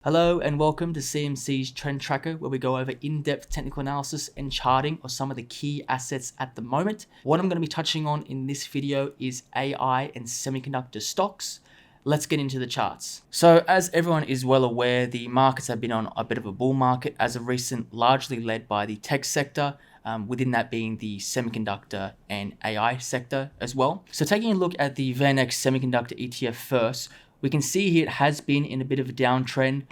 Hello and welcome to CMC's Trend Tracker, where we go over in-depth technical analysis and charting of some of the key assets at the moment. What I'm going to be touching on in this video is AI and semiconductor stocks. Let's get into the charts. So as everyone is well aware, the markets have been on a bit of a bull market as of recent, largely led by the tech sector, within that being the semiconductor and AI sector as well. So taking a look at the VanEck Semiconductor ETF first, we can see here it has been in a bit of a downtrend,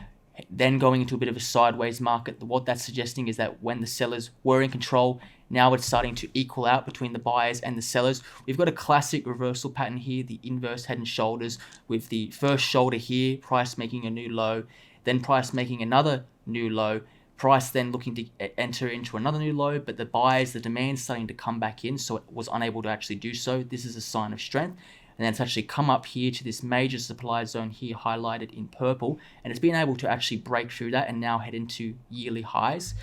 then going into a bit of a sideways market. What that's suggesting is that when the sellers were in control, now it's starting to equal out between the buyers and the sellers. We've got a classic reversal pattern here, the inverse head and shoulders, with the first shoulder here, price making a new low, then price making another new low, price then looking to enter into another new low, but the buyers, the demand starting to come back in, so it was unable to actually do so. This is a sign of strength. And then it's actually come up here to this major supply zone here highlighted in purple, and it's been able to actually break through that and now head into yearly highs.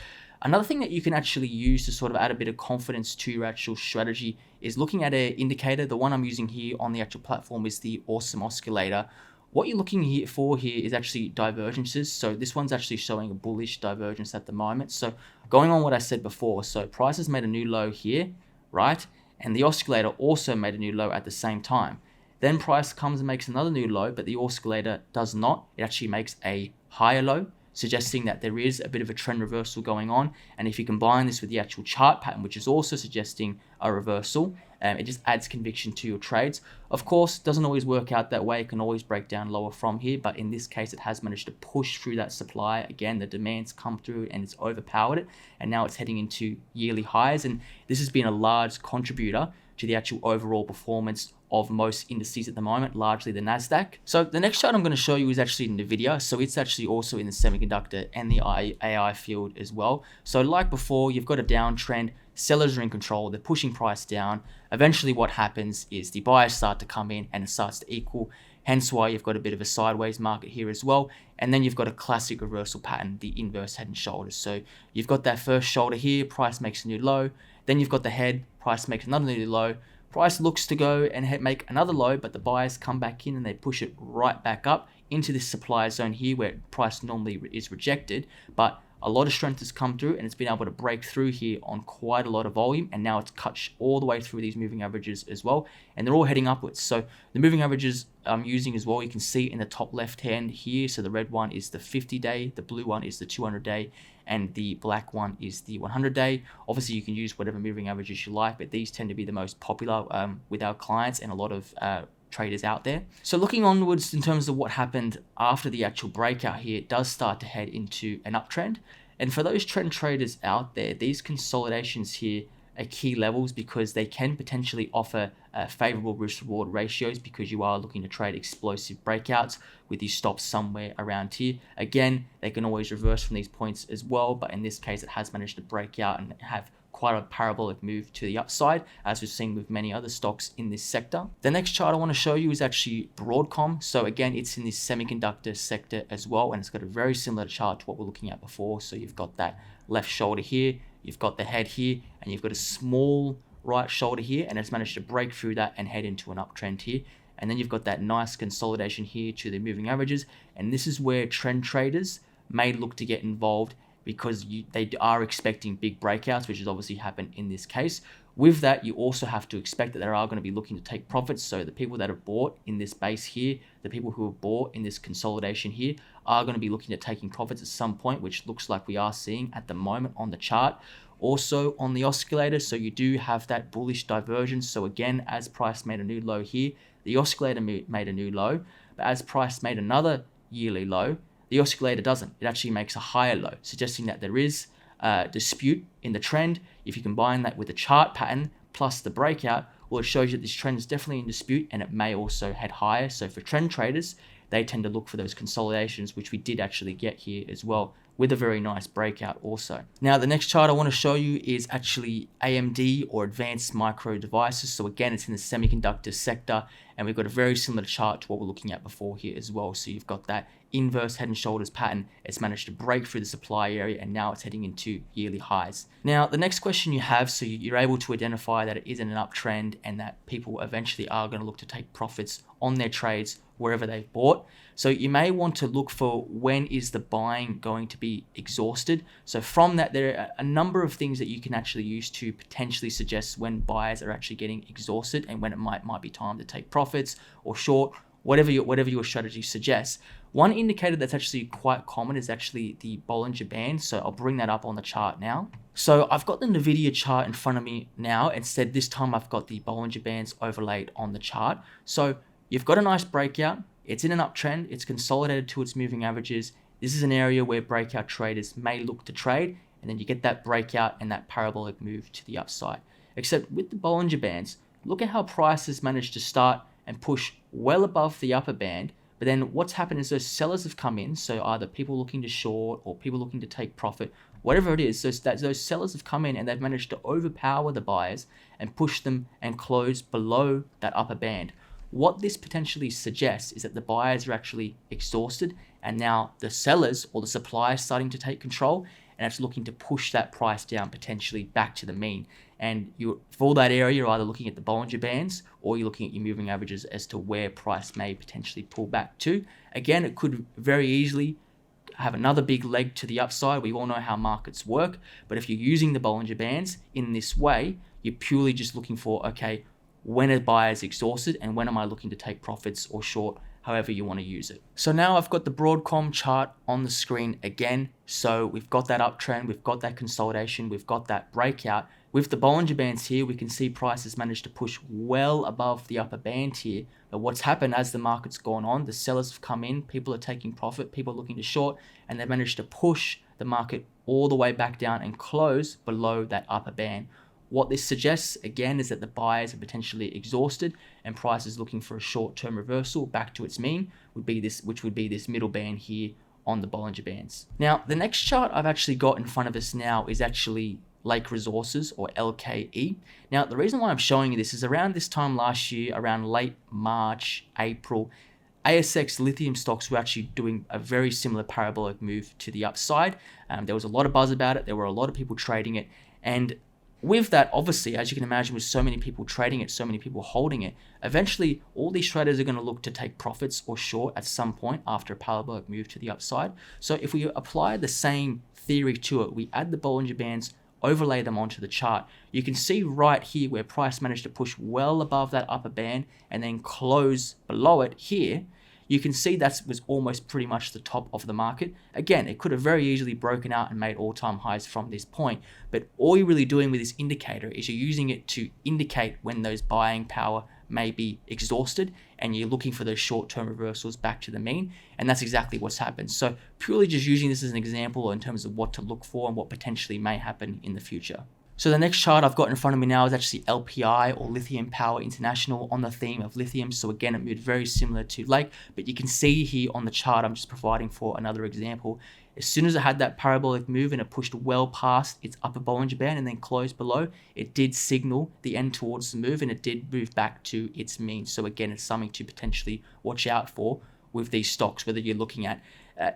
Another thing that you can actually use to sort of add a bit of confidence to your actual strategy is looking at an indicator. The one I'm using here on the actual platform is the Awesome Oscillator. What you're looking for here is actually divergences. So this one's actually showing a bullish divergence at the moment. So going on what I said before, so price has made a new low here, right? And the oscillator also made a new low at the same time. Then price comes and makes another new low, but the oscillator does not. It actually makes a higher low, suggesting that there is a bit of a trend reversal going on. And if you combine this with the actual chart pattern, which is also suggesting a reversal, it just adds conviction to your trades. Of course, it doesn't always work out that way. It can always break down lower from here, but in this case, it has managed to push through that supply. Again, the demand's come through and it's overpowered it, and now it's heading into yearly highs. And this has been a large contributor to the actual overall performance of most indices at the moment, largely the Nasdaq. So the next chart I'm going to show you is actually NVIDIA. So it's actually also in the semiconductor and the AI field as well. So like before, you've got a downtrend. Sellers are in control. They're pushing price down. Eventually what happens is the buyers start to come in and it starts to equal. Hence why you've got a bit of a sideways market here as well. And then you've got a classic reversal pattern, the inverse head and shoulders. So you've got that first shoulder here, price makes a new low. Then you've got the head, price makes another new low. Price looks to go and make another low, but the buyers come back in and they push it right back up into this supply zone here where price normally is rejected. But a lot of strength has come through and it's been able to break through here on quite a lot of volume, and now it's cut all the way through these moving averages as well, and they're all heading upwards. So the moving averages I'm using as well, you can see in the top left hand here. So the red one is the 50-day, the blue one is the 200-day, and the black one is the 100-day. Obviously you can use whatever moving averages you like, but these tend to be the most popular with our clients and a lot of traders out there. So looking onwards in terms of what happened after the actual breakout here, it does start to head into an uptrend. And for those trend traders out there, these consolidations here are key levels because they can potentially offer favorable risk reward ratios, because you are looking to trade explosive breakouts with these stops somewhere around here. Again, they can always reverse from these points as well, but in this case it has managed to break out and have quite a parabolic move to the upside, as we've seen with many other stocks in this sector. The next chart I want to show you is actually Broadcom. So again, it's in this semiconductor sector as well, and it's got a very similar chart to what we're looking at before. So you've got that left shoulder here, you've got the head here, and you've got a small right shoulder here, and it's managed to break through that and head into an uptrend here. And then you've got that nice consolidation here to the moving averages, and this is where trend traders may look to get involved, because they are expecting big breakouts, which has obviously happened in this case. With that, you also have to expect that they are going to be looking to take profits. So the people that have bought in this base here, the people who have bought in this consolidation here, are going to be looking at taking profits at some point, which looks like we are seeing at the moment on the chart. Also on the oscillator, so you do have that bullish divergence. So again, as price made a new low here, the oscillator made a new low, but as price made another yearly low, the oscillator doesn't. It actually makes a higher low, suggesting that there is a dispute in the trend. If you combine that with the chart pattern plus the breakout, well, it shows you that this trend is definitely in dispute, and it may also head higher. So for trend traders, they tend to look for those consolidations, which we did actually get here as well, with a very nice breakout also. Now, the next chart I want to show you is actually AMD, or Advanced Micro Devices. So again, it's in the semiconductor sector, And we've got a very similar chart to what we're looking at before here as well. So you've got that inverse head and shoulders pattern. It's managed to break through the supply area, and now it's heading into yearly highs. Now, the next question you have, so you're able to identify that it is in an uptrend and that people eventually are going to look to take profits on their trades wherever they've bought. So you may want to look for when is the buying going to be exhausted. So from that, there are a number of things that you can actually use to potentially suggest when buyers are actually getting exhausted and when it might be time to take profits or short, whatever your strategy suggests. One indicator that's actually quite common is actually the Bollinger Band. So I'll bring that up on the chart now. So I've got the NVIDIA chart in front of me now. Instead, this time I've got the Bollinger Bands overlaid on the chart. So you've got a nice breakout. It's in an uptrend. It's consolidated to its moving averages. This is an area where breakout traders may look to trade, and then you get that breakout and that parabolic move to the upside. Except with the Bollinger Bands, look at how prices managed to start and push well above the upper band. But then what's happened is those sellers have come in. So either people looking to short or people looking to take profit, whatever it is, those sellers have come in and they've managed to overpower the buyers and push them and close below that upper band. What this potentially suggests is that the buyers are actually exhausted, and now the sellers or the suppliers starting to take control, and it's looking to push that price down potentially back to the mean. And for that area, you're either looking at the Bollinger Bands or you're looking at your moving averages as to where price may potentially pull back to. Again, it could very easily have another big leg to the upside. We all know how markets work, but if you're using the Bollinger Bands in this way, you're purely just looking for, okay, when are buyers exhausted and when am I looking to take profits or short, however you want to use it. So now I've got the Broadcom chart on the screen again. So we've got that uptrend, we've got that consolidation, we've got that breakout. With the Bollinger Bands here, we can see prices managed to push well above the upper band here. But what's happened as the market's gone on, the sellers have come in, people are taking profit, people are looking to short, and they've managed to push the market all the way back down and close below that upper band. What this suggests, again, is that the buyers are potentially exhausted and price is looking for a short-term reversal back to its mean, which would be this middle band here on the Bollinger Bands. Now, the next chart I've actually got in front of us now is actually Lake Resources, or LKE. Now, the reason why I'm showing you this is around this time last year, around late March, April, ASX lithium stocks were actually doing a very similar parabolic move to the upside. There was a lot of buzz about it. There were a lot of people trading it. And with that, obviously, as you can imagine, with so many people trading it, so many people holding it, eventually all these traders are going to look to take profits or short at some point after a parabolic move to the upside. So if we apply the same theory to it, we add the Bollinger Bands, overlay them onto the chart, you can see right here where price managed to push well above that upper band and then close below it here. You can see that was almost pretty much the top of the market. Again, it could have very easily broken out and made all-time highs from this point, but all you're really doing with this indicator is you're using it to indicate when those buying power may be exhausted and you're looking for those short-term reversals back to the mean, and that's exactly what's happened. So purely just using this as an example in terms of what to look for and what potentially may happen in the future. So the next chart I've got in front of me now is actually LPI, or Lithium Power International, on the theme of lithium. So again, it moved very similar to Lake, but you can see here on the chart, I'm just providing for another example. As soon as it had that parabolic move and it pushed well past its upper Bollinger Band and then closed below, it did signal the end towards the move and it did move back to its mean. So again, it's something to potentially watch out for with these stocks, whether you're looking at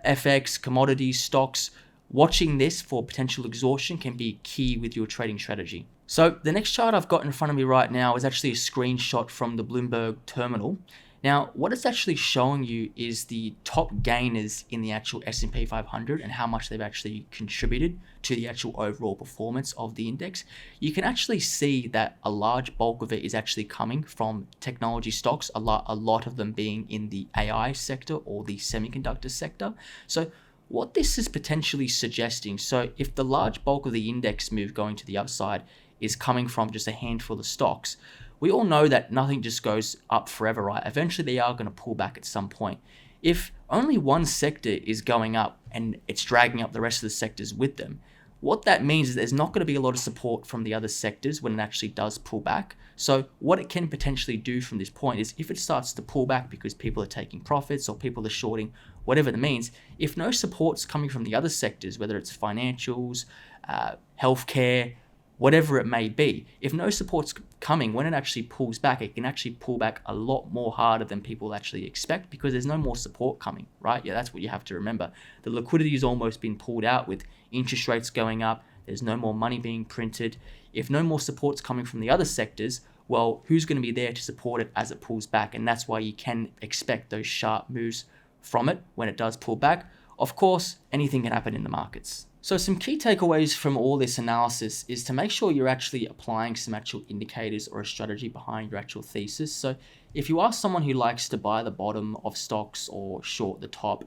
FX, commodities, stocks. Watching this for potential exhaustion can be key with your trading strategy. So the next chart I've got in front of me right now is actually a screenshot from the Bloomberg terminal. Now, what it's actually showing you is the top gainers in the actual S&P 500 and how much they've actually contributed to the actual overall performance of the index. You can actually see that a large bulk of it is actually coming from technology stocks, a lot of them being in the AI sector or the semiconductor sector. So what this is potentially suggesting, so if the large bulk of the index move going to the upside is coming from just a handful of stocks, we all know that nothing just goes up forever, right? Eventually they are going to pull back at some point. If only one sector is going up and it's dragging up the rest of the sectors with them, what that means is there's not going to be a lot of support from the other sectors when it actually does pull back. So what it can potentially do from this point is if it starts to pull back because people are taking profits or people are shorting, whatever that means, if no support's coming from the other sectors, whether it's financials, healthcare, whatever it may be. If no support's coming, when it actually pulls back, it can actually pull back a lot more harder than people actually expect because there's no more support coming, right? Yeah, that's what you have to remember. The liquidity has almost been pulled out with interest rates going up. There's no more money being printed. If no more support's coming from the other sectors, well, who's going to be there to support it as it pulls back? And that's why you can expect those sharp moves from it when it does pull back. Of course, anything can happen in the markets. So some key takeaways from all this analysis is to make sure you're actually applying some actual indicators or a strategy behind your actual thesis. So if you are someone who likes to buy the bottom of stocks or short the top,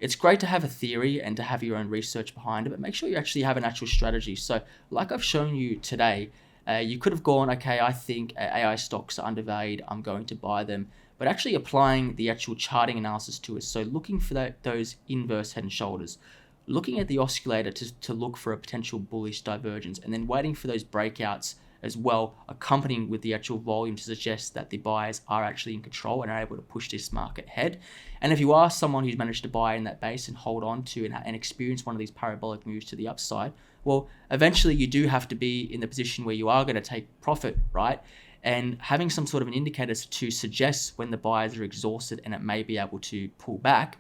it's great to have a theory and to have your own research behind it, but make sure you actually have an actual strategy. So like I've shown you today, you could have gone, okay, I think AI stocks are undervalued, I'm going to buy them, but actually applying the actual charting analysis to it. So looking for those inverse head and shoulders, looking at the oscillator to look for a potential bullish divergence, and then waiting for those breakouts as well, accompanying with the actual volume to suggest that the buyers are actually in control and are able to push this market ahead. And if you are someone who's managed to buy in that base and hold on to and experience one of these parabolic moves to the upside, well, eventually you do have to be in the position where you are going to take profit, right? And having some sort of an indicator to suggest when the buyers are exhausted and it may be able to pull back,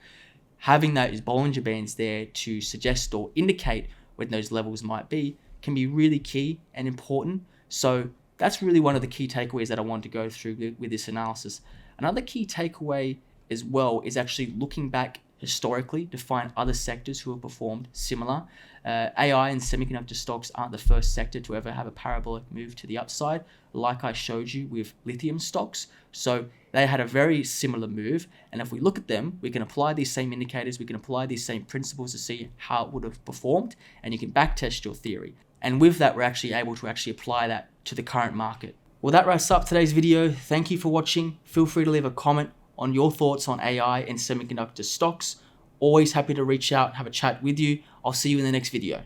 having those Bollinger Bands there to suggest or indicate when those levels might be can be really key and important. So that's really one of the key takeaways that I want to go through with this analysis. Another key takeaway as well is actually looking back historically to find other sectors who have performed similar. AI and semiconductor stocks aren't the first sector to ever have a parabolic move to the upside, like I showed you with lithium stocks. So they had a very similar move, and if we look at them, we can apply these same indicators, we can apply these same principles to see how it would have performed, and you can backtest your theory. And with that, we're actually able to apply that to the current market. Well, that wraps up today's video. Thank you for watching. Feel free to leave a comment on your thoughts on AI and semiconductor stocks. Always happy to reach out, have a chat with you. I'll see you in the next video.